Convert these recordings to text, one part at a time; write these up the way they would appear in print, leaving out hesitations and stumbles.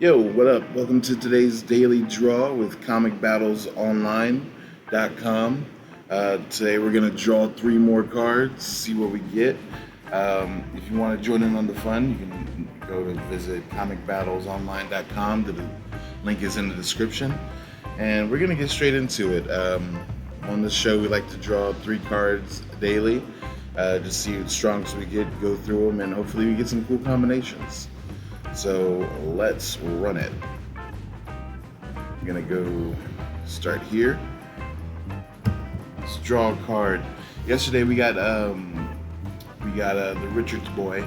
Yo, what up? Welcome to today's daily draw with comicbattlesonline.com. Today we're going to draw three more cards, see what we get. If you want to join in on the fun, you can go to visit comicbattlesonline.com. The link is in the description. And we're going to get straight into it. On this show, we like to draw three cards daily. Just see the strongest we get, go through them, and hopefully we get some cool combinations. So let's run it. I'm gonna go start here. Let's draw a card. Yesterday we got the Richards boy,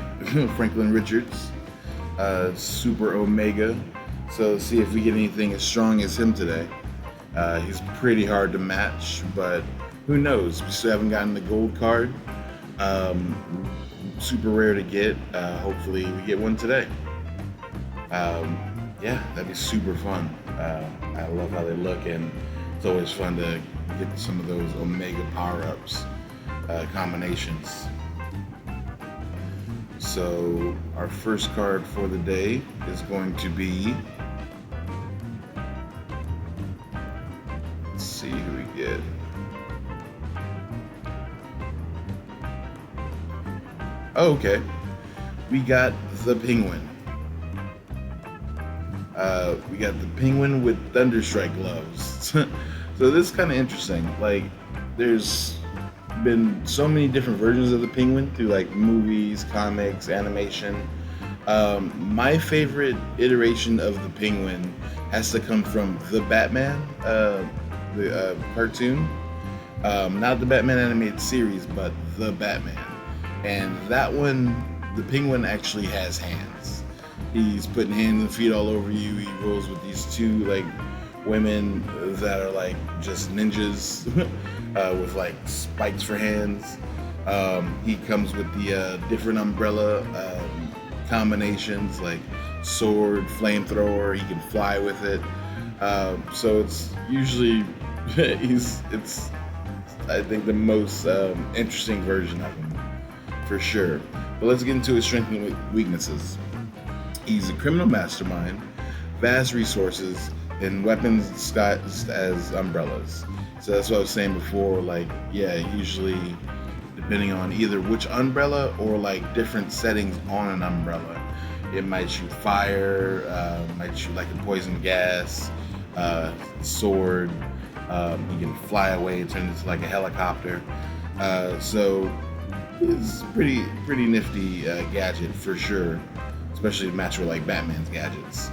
Franklin Richards, Super Omega. So let's see if we get anything as strong as him today. He's pretty hard to match, but who knows? We still haven't gotten the gold card. Super rare to get. Hopefully we get one today. Yeah, that'd be super fun. I love how they look, and it's always fun to get some of those Omega power-ups combinations. So our first card for the day is going to be, let's see who we get. Oh, okay, we got the Penguin. We got the Penguin with Thunderstrike gloves. So this is kind of interesting. Like, there's been so many different versions of the Penguin through like movies, comics, animation. My favorite iteration of the Penguin has to come from the Batman, the cartoon. Not the Batman animated series, but the Batman. And that one, the Penguin actually has hands. He's putting hands and feet all over you. He rolls with these two like women that are like just ninjas with like spikes for hands. He comes with the different umbrella combinations like sword, flamethrower. He can fly with it. So it's usually it's I think the most interesting version of him for sure. But let's get into his strengths and weaknesses. He's a criminal mastermind, vast resources, and weapons disguised as umbrellas. So that's what I was saying before. Like, yeah, usually depending on either which umbrella or like different settings on an umbrella, it might shoot fire, might shoot like a poison gas, sword. You can fly away, turn into like a helicopter. So it's pretty nifty gadget for sure. Especially to match with like Batman's gadgets.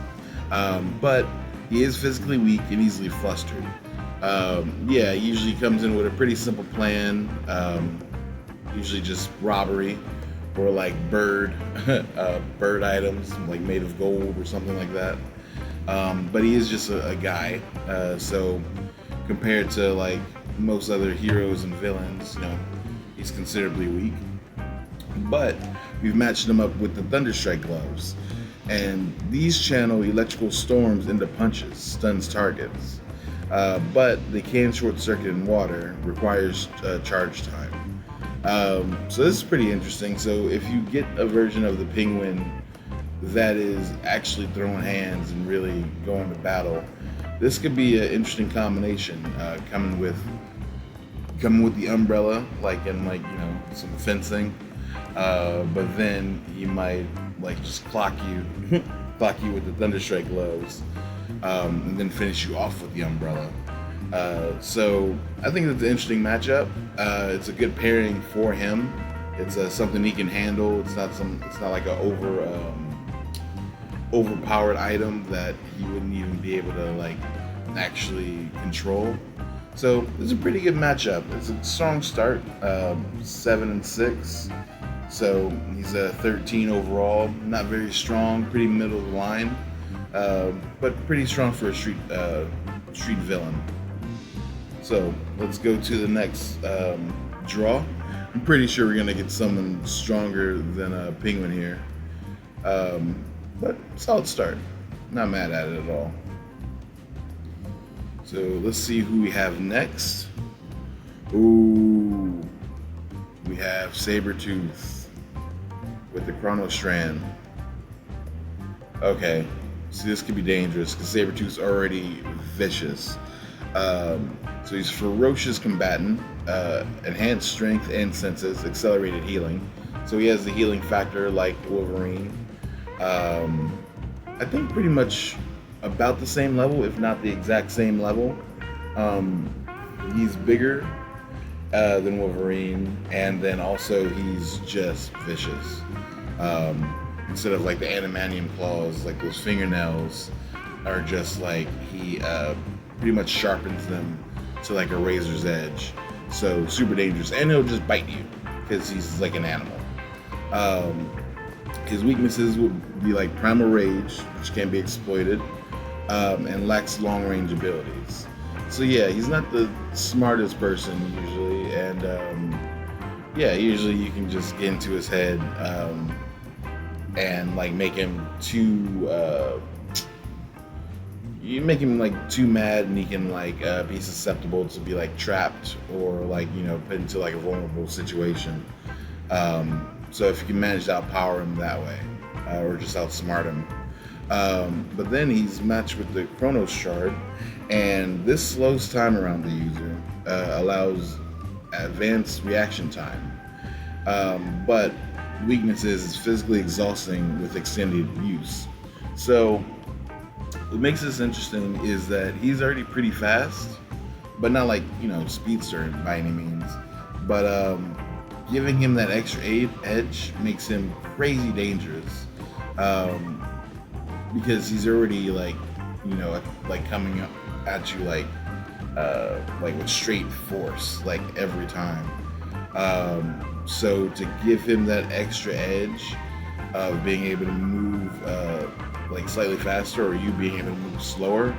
But he is physically weak and easily flustered. Yeah, he usually comes in with a pretty simple plan. Usually just robbery or like bird items like made of gold or something like that. But he is just a guy. So compared to like most other heroes and villains, he's considerably weak. But we've matched them up with the Thunderstrike gloves, and these channel electrical storms into punches, stuns targets. But they can short circuit in water, requires charge time. So this is pretty interesting. So if you get a version of the Penguin that is actually throwing hands and really going to battle, this could be an interesting combination. Coming with the umbrella, like in some fencing. But then he might like just clock you with the Thunderstrike gloves, and then finish you off with the umbrella. So I think it's an interesting matchup. It's a good pairing for him. It's something he can handle. It's not like a overpowered item that he wouldn't even be able to like actually control. So it's a pretty good matchup. It's a strong start, 7-6. So he's a 13 overall, not very strong, pretty middle of the line, but pretty strong for a street villain. So let's go to the next draw. I'm pretty sure we're gonna get someone stronger than a Penguin here, but solid start. Not mad at it at all. So let's see who we have next. Ooh, we have Sabretooth with the Chrono Strand. Okay, See, this could be dangerous because Sabretooth's already vicious. So he's ferocious combatant, enhanced strength and senses, accelerated healing. So he has the healing factor like Wolverine. I think pretty much about the same level, if not the exact same level. He's bigger than Wolverine, and then also he's just vicious. Instead of like the adamantium claws, like those fingernails are just like he pretty much sharpens them to like a razor's edge. So super dangerous, and he'll just bite you because he's like an animal. His weaknesses would be like primal rage, which can be exploited, and lacks long range abilities. So yeah, he's not the smartest person usually, and yeah, usually you can just get into his head and like make him too. You make him like too mad, and he can like be susceptible to be like trapped or like put into like a vulnerable situation. So if you can manage to outpower him that way, or just outsmart him. But then he's matched with the Chronos Shard, and this slows time around the user, allows advanced reaction time. But weakness is physically exhausting with extended use. So what makes this interesting is that he's already pretty fast, but not like speedster by any means. But giving him that extra edge makes him crazy dangerous, because he's already like coming up at you like with straight force like every time. So to give him that extra edge of being able to move like slightly faster, or you being able to move slower,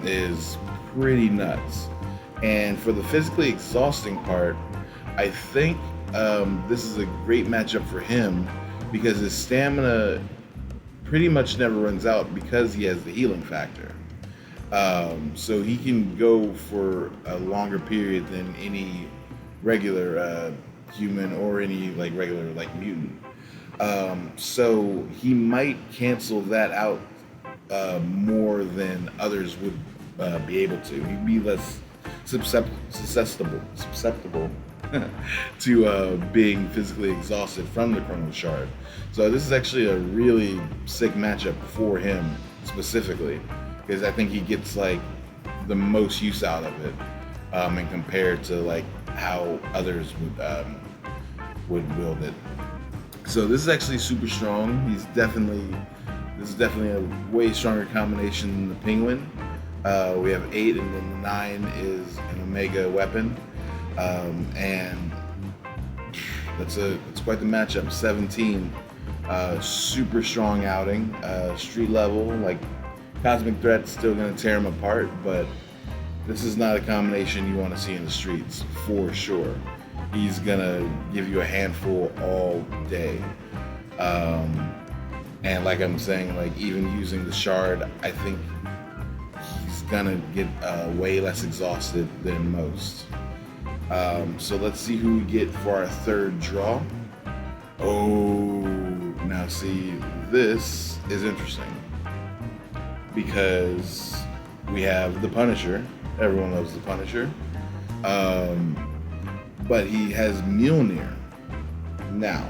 is pretty nuts. And for the physically exhausting part, I think this is a great matchup for him because his stamina pretty much never runs out because he has the healing factor. So he can go for a longer period than any regular human or any like regular like mutant. So he might cancel that out more than others would be able to. He'd be less susceptible to being physically exhausted from the Chronos Shard. So this is actually a really sick matchup for him specifically, because I think he gets like the most use out of it, and compared to like how others would wield it. So this is actually super strong. This is definitely a way stronger combination than the Penguin. We have 8, and then the 9 is an Omega weapon, and it's quite the matchup. 17, super strong outing, street level. Like Cosmic Threat's still gonna tear him apart, but this is not a combination you want to see in the streets for sure. He's gonna give you a handful all day, and like I'm saying, like even using the shard, I think he's gonna get way less exhausted than most. So let's see who we get for our third draw. Oh, now see, this is interesting because we have the Punisher. Everyone loves the Punisher. But he has Mjolnir. Now,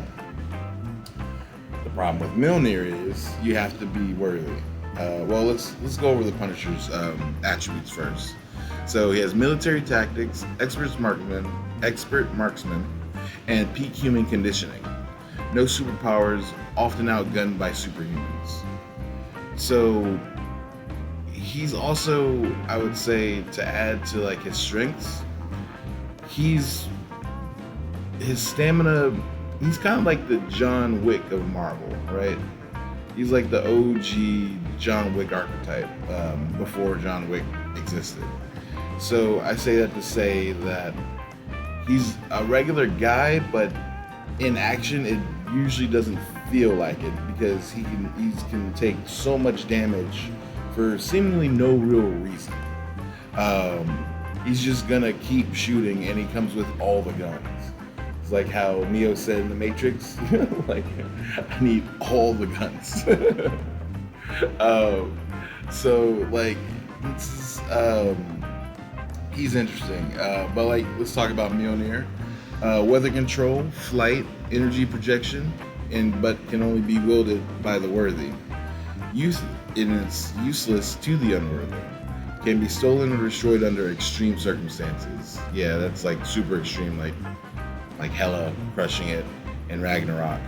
the problem with Mjolnir is you have to be worthy. Well, let's go over the Punisher's attributes first. So he has military tactics, expert marksman, and peak human conditioning. No superpowers, often outgunned by superhumans. So he's also, I would say, to add to like his strengths, his stamina, he's kind of like the John Wick of Marvel, right? He's like the OG John Wick archetype, before John Wick existed. So I say that to say that he's a regular guy, but in action it usually doesn't feel like it because he can take so much damage for seemingly no real reason. He's just gonna keep shooting, and he comes with all the guns. It's like how Neo said in The Matrix, like, I need all the guns. um, so like this is he's interesting. But like let's talk about Mjolnir. Weather control, flight, energy projection, and but can only be wielded by the worthy. Use and it's useless to the unworthy. Can be stolen or destroyed under extreme circumstances. Yeah, that's like super extreme, like Hela crushing it in Ragnarok.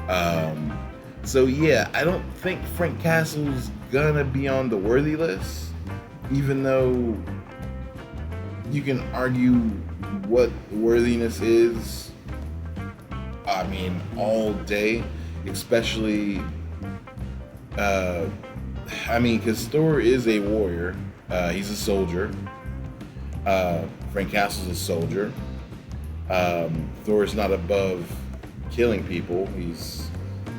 Um, so yeah, I don't think Frank Castle's gonna be on the worthy list, even though you can argue what worthiness is. I mean, all day, especially. Uh, I mean, because Thor is a warrior. He's a soldier. Frank Castle's a soldier. Thor is not above killing people. He's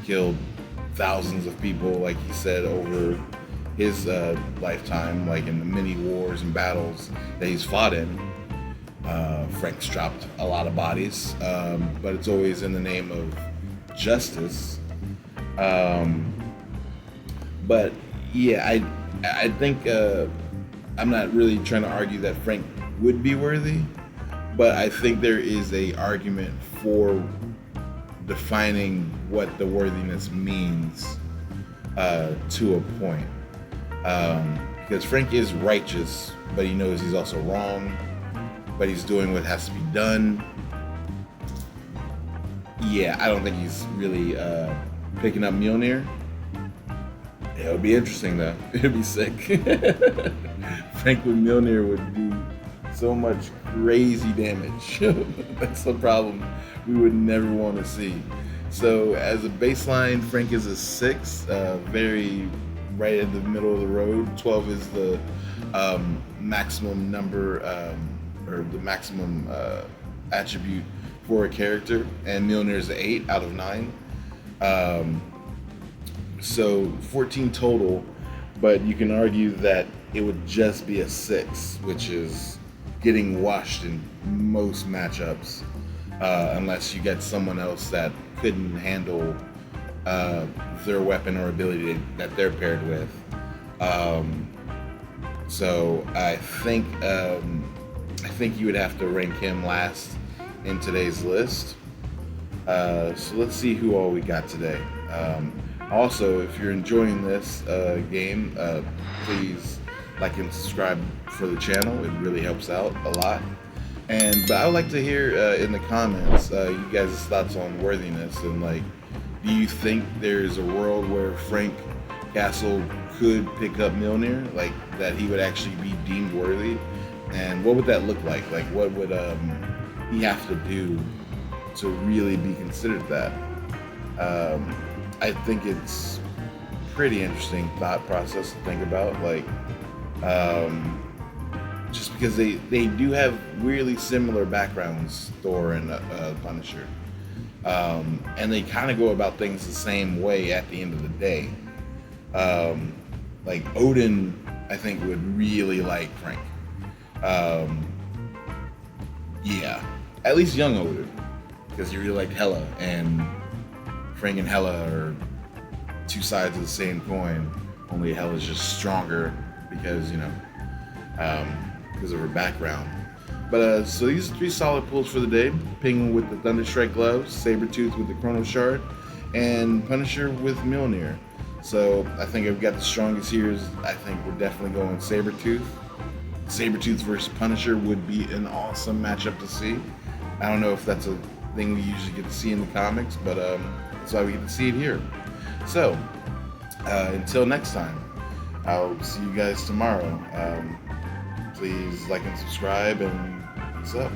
killed thousands of people, like he said, over his lifetime, like in the many wars and battles that he's fought in. Frank's dropped a lot of bodies, but it's always in the name of justice. But yeah, I think I'm not really trying to argue that Frank would be worthy, but I think there is a argument for defining what the worthiness means to a point. Because Frank is righteous, but he knows he's also wrong, but he's doing what has to be done. Yeah, I don't think he's really picking up Mjolnir. It'll be interesting though. It'll be sick. Frank with Mjolnir would do so much crazy damage. That's the problem we would never want to see. So as a baseline, Frank is a 6, very right in the middle of the road. 12 is the maximum number or the maximum attribute for a character, and Mjolnir is an 8 out of 9. So 14 total, but you can argue that it would just be a 6, which is getting washed in most matchups, unless you get someone else that couldn't handle their weapon or ability that they're paired with. So I think you would have to rank him last in today's list. So let's see who all we got today. Also, if you're enjoying this game, please like and subscribe for the channel. It really helps out a lot. But I would like to hear in the comments you guys' thoughts on worthiness, and like, do you think there's a world where Frank Castle could pick up Mjolnir, like that he would actually be deemed worthy? And what would that look like? Like, what would he have to do to really be considered that? I think it's pretty interesting thought process to think about, like, just because they do have weirdly similar backgrounds, Thor and Punisher, and they kind of go about things the same way at the end of the day. Like Odin, I think would really like Frank. Yeah, at least young Odin, because he really liked Hela, and Frank and Hela are two sides of the same coin. Only Hela's just stronger because because of her background. But so these are 3 solid pulls for the day: Penguin with the Thunderstrike gloves, Sabretooth with the Chrono Shard, and Punisher with Mjolnir. So I think I've got the strongest here. I think we're definitely going Sabretooth. Sabretooth versus Punisher would be an awesome matchup to see. I don't know if that's a thing we usually get to see in the comics, but that's why we get to see it here. So until next time, I'll see you guys tomorrow. Please like and subscribe, and peace out.